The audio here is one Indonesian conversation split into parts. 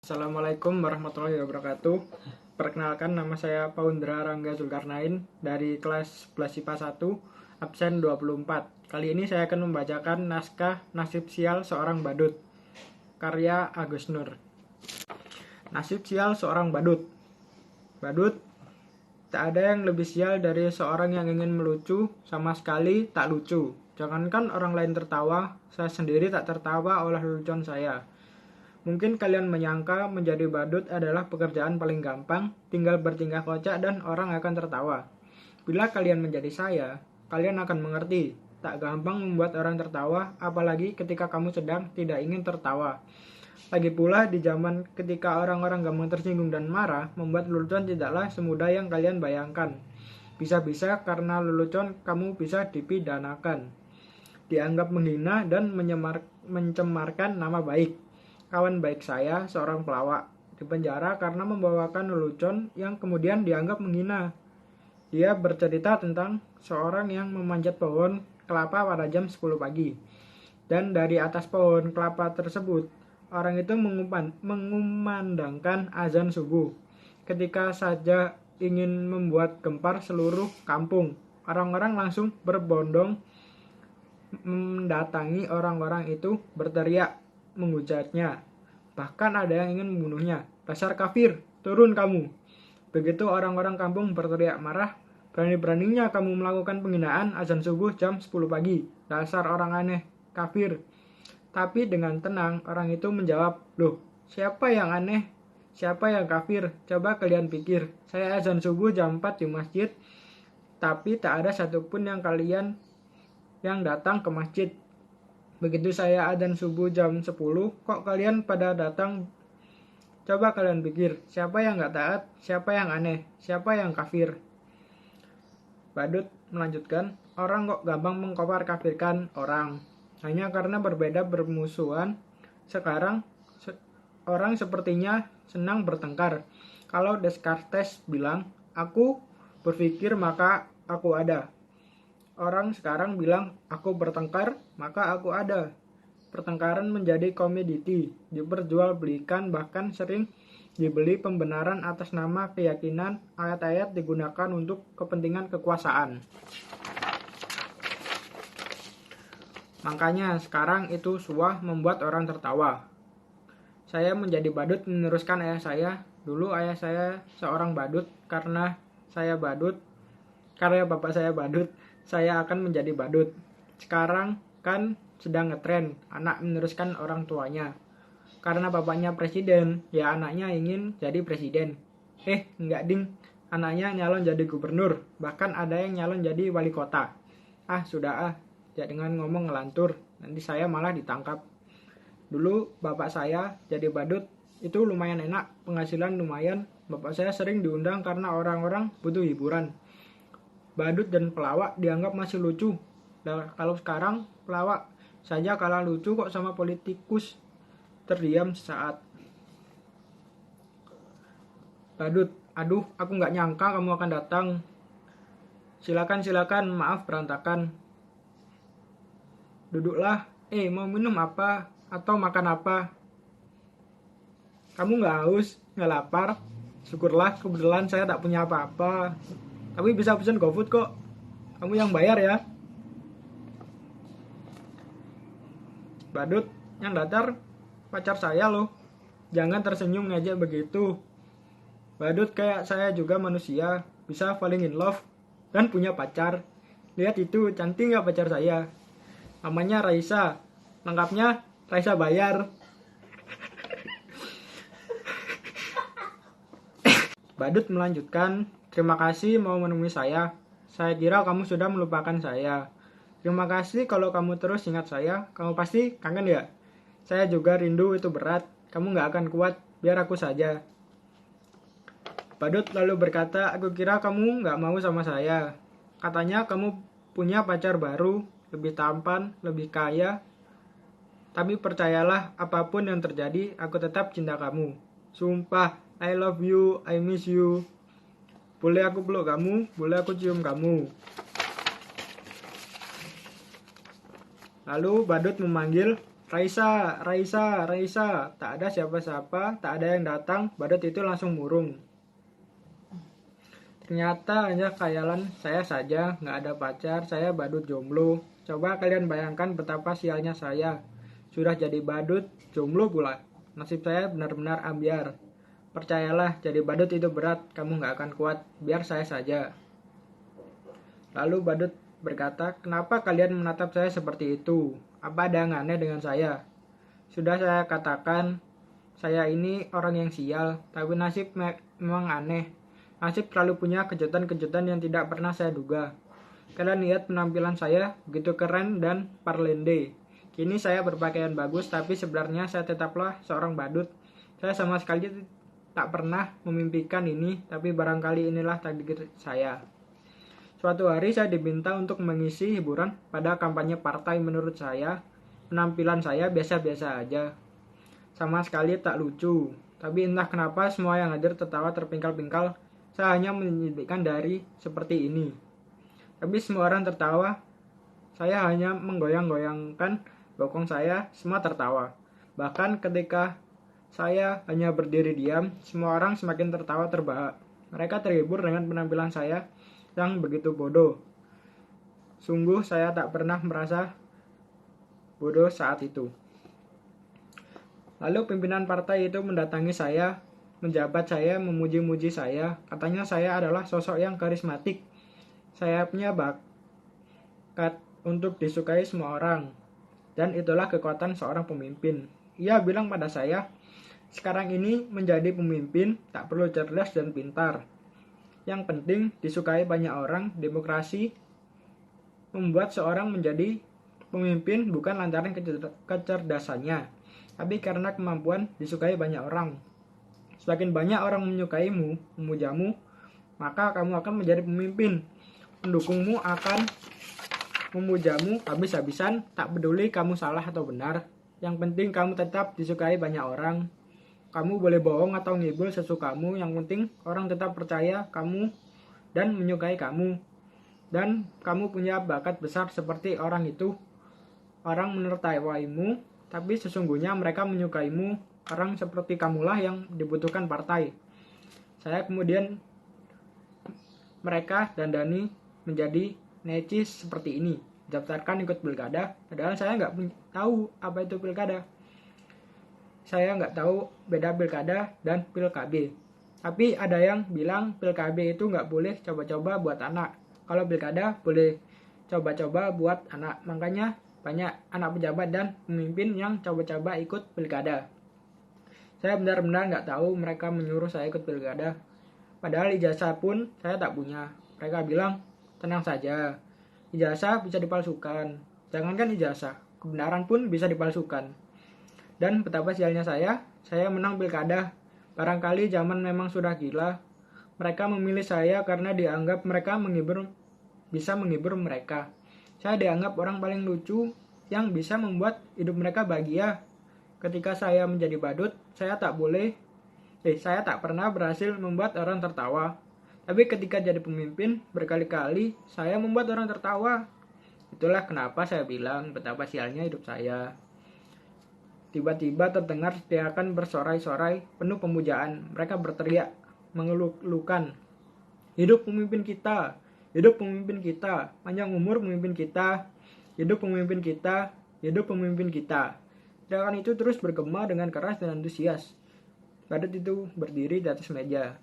Assalamualaikum warahmatullahi wabarakatuh. Perkenalkan, nama saya Paundra Rangga Zulkarnain dari kelas 11 IPA 1, absen 24. Kali ini saya akan membacakan naskah Nasib Sial Seorang Badut, karya Agus Nur. Nasib sial seorang badut. Badut, tak ada yang lebih sial dari seorang yang ingin melucu, sama sekali tak lucu. Jangankan orang lain tertawa, saya sendiri tak tertawa oleh lelucon saya. Mungkin kalian menyangka menjadi badut adalah pekerjaan paling gampang, tinggal bertingkah kocak dan orang akan tertawa. Bila kalian menjadi saya, kalian akan mengerti, tak gampang membuat orang tertawa, apalagi ketika kamu sedang tidak ingin tertawa. Lagi pula di zaman ketika orang-orang gampang tersinggung dan marah, membuat lelucon tidaklah semudah yang kalian bayangkan. Bisa-bisa karena lelucon kamu bisa dipidanakan, dianggap menghina dan mencemarkan nama baik. Kawan baik saya, seorang pelawak, dipenjara karena membawakan lelucon yang kemudian dianggap menghina. Dia bercerita tentang seorang yang memanjat pohon kelapa pada jam 10 pagi. Dan dari atas pohon kelapa tersebut, orang itu mengumandangkan azan subuh. Ketika saja ingin membuat gempar seluruh kampung, orang-orang langsung berbondong mendatangi orang-orang itu, berteriak, menghujatnya. Bahkan ada yang ingin membunuhnya. Dasar kafir, turun kamu. Begitu orang-orang kampung berteriak marah, berani-beraninya kamu melakukan penghinaan azan subuh jam 10 pagi. Dasar orang aneh, kafir. Tapi dengan tenang orang itu menjawab, loh, siapa yang aneh? Siapa yang kafir? Coba kalian pikir, saya azan subuh jam 4 di masjid, tapi tak ada satupun yang kalian yang datang ke masjid. Begitu saya adzan subuh jam 10, kok kalian pada datang? Coba kalian pikir, siapa yang gak taat? Siapa yang aneh? Siapa yang kafir? Badut melanjutkan, orang kok gampang mengkafir kafirkan orang. Hanya karena berbeda bermusuhan. Sekarang orang sepertinya senang bertengkar. Kalau Descartes bilang, aku berpikir maka aku ada. Orang sekarang bilang, aku bertengkar, maka aku ada. Pertengkaran menjadi komoditi, diperjualbelikan, bahkan sering dibeli pembenaran atas nama keyakinan. Ayat-ayat digunakan untuk kepentingan kekuasaan. Makanya sekarang itu suah membuat orang tertawa. Saya menjadi badut meneruskan ayah saya. Dulu ayah saya seorang badut, karena bapak saya badut, saya akan menjadi badut. Sekarang kan sedang ngetren, anak meneruskan orang tuanya. Karena bapaknya presiden, ya anaknya ingin jadi presiden. Enggak ding, anaknya nyalon jadi gubernur, bahkan ada yang nyalon jadi wali kota. Sudah jangan ngomong ngelantur, nanti saya malah ditangkap. Dulu bapak saya jadi badut, itu lumayan enak, penghasilan lumayan. Bapak saya sering diundang karena orang-orang butuh hiburan. Badut dan pelawak dianggap masih lucu. Nah, kalau sekarang pelawak saja kalah lucu kok sama politikus. Terdiam sesaat. Badut, aduh, aku nggak nyangka kamu akan datang. Silakan, maaf berantakan. Duduklah. Mau minum apa? Atau makan apa? Kamu nggak haus? Nggak lapar? Syukurlah, kebetulan saya tak punya apa-apa. Tapi bisa pesen GoFood kok. Kamu yang bayar ya. Badut, yang datar pacar saya loh. Jangan tersenyum ngejek begitu. Badut kayak saya juga manusia, bisa falling in love dan punya pacar. Lihat itu, cantik gak pacar saya? Namanya Raisa. Lengkapnya Raisa bayar. Badut melanjutkan, terima kasih mau menemui saya. Saya kira kamu sudah melupakan saya. Terima kasih kalau kamu terus ingat saya. Kamu pasti kangen ya? Saya juga rindu, itu berat. Kamu gak akan kuat, biar aku saja. Badut lalu berkata, aku kira kamu gak mau sama saya. Katanya kamu punya pacar baru, lebih tampan, lebih kaya. Tapi percayalah, apapun yang terjadi, aku tetap cinta kamu. Sumpah, I love you, I miss you. Boleh aku peluk kamu, boleh aku cium kamu. Lalu badut memanggil, Raisa, Raisa, Raisa. Tak ada siapa-siapa, tak ada yang datang, badut itu langsung murung. Ternyata hanya khayalan saya saja, nggak ada pacar, saya badut jomblo. Coba kalian bayangkan betapa sialnya saya. Sudah jadi badut, jomblo pula. Nasib saya benar-benar ambiar. Percayalah, jadi badut itu berat, kamu nggak akan kuat, biar saya saja. Lalu badut berkata, kenapa kalian menatap saya seperti itu? Apa ada yang aneh dengan saya? Sudah saya katakan, saya ini orang yang sial, tapi nasib memang aneh. Nasib selalu punya kejutan-kejutan yang tidak pernah saya duga. Kalian lihat penampilan saya, begitu keren dan parlende. Kini saya berpakaian bagus, tapi sebenarnya saya tetaplah seorang badut. Saya sama sekali tak pernah memimpikan ini, tapi barangkali inilah takdir saya. Suatu hari saya diminta untuk mengisi hiburan pada kampanye partai. Menurut saya, penampilan saya biasa-biasa aja. Sama sekali tak lucu. Tapi entah kenapa semua yang hadir tertawa terpingkal-pingkal. Saya hanya menyelipkan dari seperti ini. Tapi semua orang tertawa. Saya hanya menggoyang-goyangkan bokong saya, semua tertawa. Bahkan ketika saya hanya berdiri diam, semua orang semakin tertawa terbahak. Mereka terhibur dengan penampilan saya yang begitu bodoh. Sungguh saya tak pernah merasa bodoh saat itu. Lalu pimpinan partai itu mendatangi saya, menjabat saya, memuji-muji saya. Katanya saya adalah sosok yang karismatik. Saya punya bakat untuk disukai semua orang. Dan itulah kekuatan seorang pemimpin. Ia bilang pada saya, sekarang ini menjadi pemimpin tak perlu cerdas dan pintar. Yang penting disukai banyak orang. Demokrasi membuat seorang menjadi pemimpin bukan lantaran kecerdasannya, tapi karena kemampuan disukai banyak orang. Semakin banyak orang menyukaimu, memujamu, maka kamu akan menjadi pemimpin. Pendukungmu akan memujamu habis-habisan, tak peduli kamu salah atau benar. Yang penting kamu tetap disukai banyak orang. Kamu boleh bohong atau ngibul sesukamu, yang penting orang tetap percaya kamu dan menyukai kamu. Dan kamu punya bakat besar seperti orang itu. Orang menertawaimu, tapi sesungguhnya mereka menyukaimu. Orang seperti kamulah yang dibutuhkan partai. Saya kemudian mereka dandani menjadi necis seperti ini. Daftarkan ikut pilkada, padahal saya nggak tahu apa itu pilkada. Saya nggak tahu beda pilkada dan pil-KB. Tapi ada yang bilang pil-KB itu nggak boleh coba-coba buat anak. Kalau pilkada boleh coba-coba buat anak. Makanya banyak anak pejabat dan pemimpin yang coba-coba ikut pilkada. Saya benar-benar nggak tahu mereka menyuruh saya ikut pilkada. Padahal ijazah pun saya tak punya. Mereka bilang, tenang saja, ijazah bisa dipalsukan. Jangankan ijazah, kebenaran pun bisa dipalsukan. Dan betapa sialnya saya menang pilkada. Barangkali zaman memang sudah gila. Mereka memilih saya karena dianggap mereka bisa menghibur mereka. Saya dianggap orang paling lucu yang bisa membuat hidup mereka bahagia. Ketika saya menjadi badut, saya tak pernah berhasil membuat orang tertawa. Tapi ketika jadi pemimpin, berkali-kali saya membuat orang tertawa. Itulah kenapa saya bilang betapa sialnya hidup saya. Tiba-tiba terdengar teriakan bersorai-sorai penuh pemujaan. Mereka berteriak, mengeluhkan. Hidup pemimpin kita, hidup pemimpin kita, panjang umur pemimpin kita, hidup pemimpin kita, hidup pemimpin kita. Teriakan itu terus bergema dengan keras dan antusias. Badut itu berdiri di atas meja.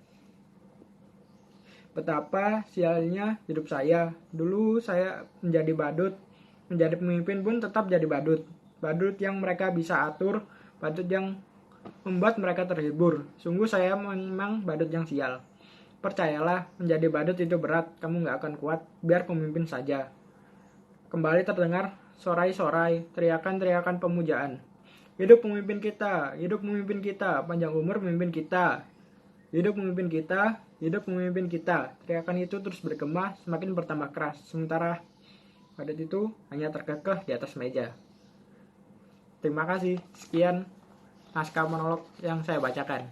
Betapa sialnya hidup saya. Dulu saya menjadi badut, menjadi pemimpin pun tetap jadi badut. Badut yang mereka bisa atur, badut yang membuat mereka terhibur. Sungguh saya memang badut yang sial. Percayalah, menjadi badut itu berat, kamu gak akan kuat, biar pemimpin saja. Kembali terdengar sorai-sorai, teriakan-teriakan pemujaan. Hidup pemimpin kita, hidup pemimpin kita, panjang umur pemimpin kita. Hidup pemimpin kita, hidup pemimpin kita. Teriakan itu terus bergema, semakin bertambah keras. Sementara badut itu hanya terkekeh di atas meja. Terima kasih. Sekian naskah monolog yang saya bacakan.